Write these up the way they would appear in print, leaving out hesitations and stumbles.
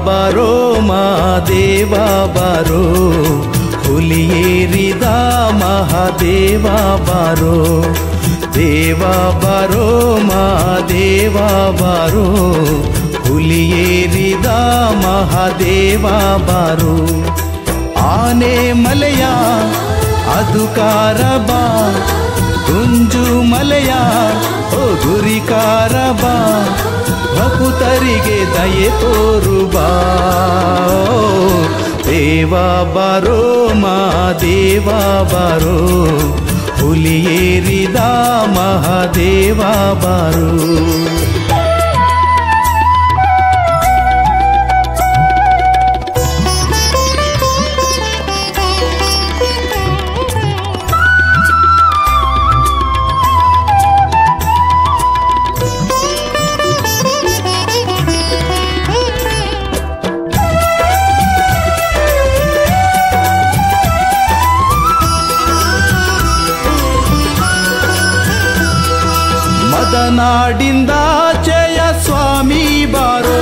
ಬಾರೋ ಮಾದೇವ ಬಾರೋ, ಹುಲಿಯೇರಿದ ಮಹಾದೇವ ಬಾರೋ. ದೇವ ಬಾರೋ ಮಾದೇವ ಬಾರೋ, ಹುಲಿಯೇರಿದ ಮಹಾದೇವ ಬಾರೋ. ಆನೆ ಮಲೆಯ ಅದುಕಾರ ಬಾ, ಗುಂಜು ಮಲೆಯ ಓ ಗುರಿಕಾರ ಬಾ, ಭಕ್ತರಿಗೆ ದಯೆ ತೋರು ಬಾ. ದೇವ ಬಾರೋ ಮಾದೇವ ಬಾರೋ, ಹುಲಿಯೇರಿದ ಮಹಾದೇವ ಬಾರೋ. ಮದನಾಡಿಂದಾಚೆಯ ಸ್ವಾಮಿ ಬಾರೋ,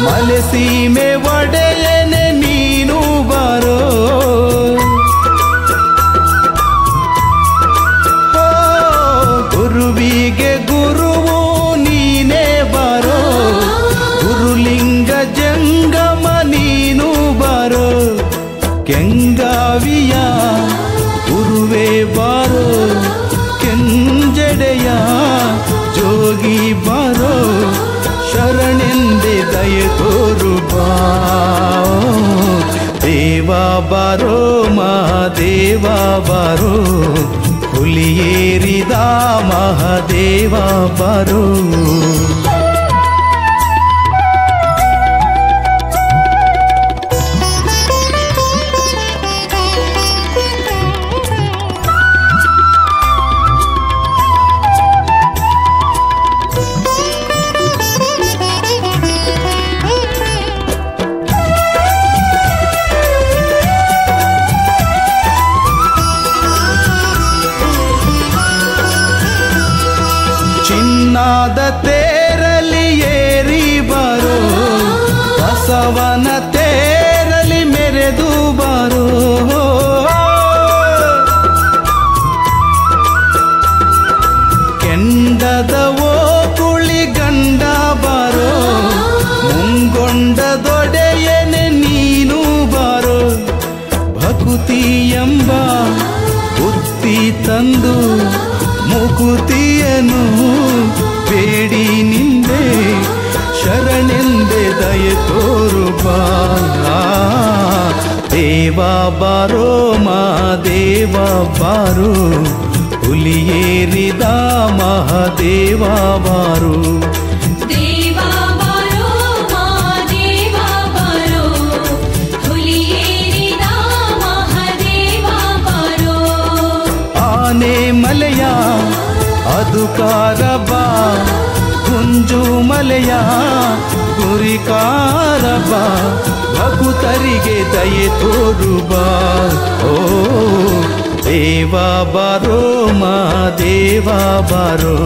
ಮಲೆಸೀಮೆ ಒಡೆಯನೆ ನೀನು ಬಾರೋ. ಗುರುವಿಗೆ ಗುರುವು ನೀನೇ ಬಾರೋ, ಗುರುಲಿಂಗ ಜಂಗಮ ನೀನು ಬಾರೋ. ಕೆಂಗಾವಿಯ ಗುರುವೇ ಬಾರೋ, ಕೆಂಜಡೆಯ ಜೋಗಿ ಬಾರೋ, ಶರಣೆಂದೆ ದಯೆ ತೋರು ಬಾ. ದೇವ ಬಾರೋ ಮಹಾದೇವ ಬಾರೋ, ಹುಲಿಯೇರಿದ ಮಹಾದೇವ ಬಾರೋ. ಚಿನ್ನಾದ ತೇರಲಿ ಏರಿ ಬಾರೋ, ಬಸವನ ತೇರಲಿ ಮೆರೆದು ಬಾರೋ. ಕೆಂಡದ ಓ ಕುಳಿ ಗಂಡ ಬಾರೋ, ಮುಂಗೊಂಡದೊಡೆಯನೆ ನೀನು ಬಾರೋ. ಭಕುತಿ ಎಂಬ ಬುದ್ಧಿ ತಂದು ಮುಕುತಿಯನು ಬೇಡಿ ನಿಂದೆ, ಶರಣೆಂದೆ ದಯೆ ತೋರು ಬಾ. ದೇವ ಬಾರೋ ಮಾದೇವ ಬಾರೋ, ಹುಲಿಯೇರಿದ ಮಹಾದೇವ ಬಾರೋ. ಮಲೆಯ ಅದುಕಾರ ಬಾ, ಗುಂಜು ಮಲೆಯ ಗುರಿಕಾರ ಬಾ, ಭಕ್ತರಿಗೆ ದಯೆ ತೋರು ಬಾ. ಓ ದೇವ ಬಾರೋ ಮಾದೇವ ಬಾರೋ,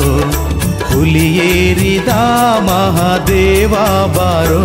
ಹುಲಿಯೇರಿದ ಮಹಾದೇವ ಬಾರೋ.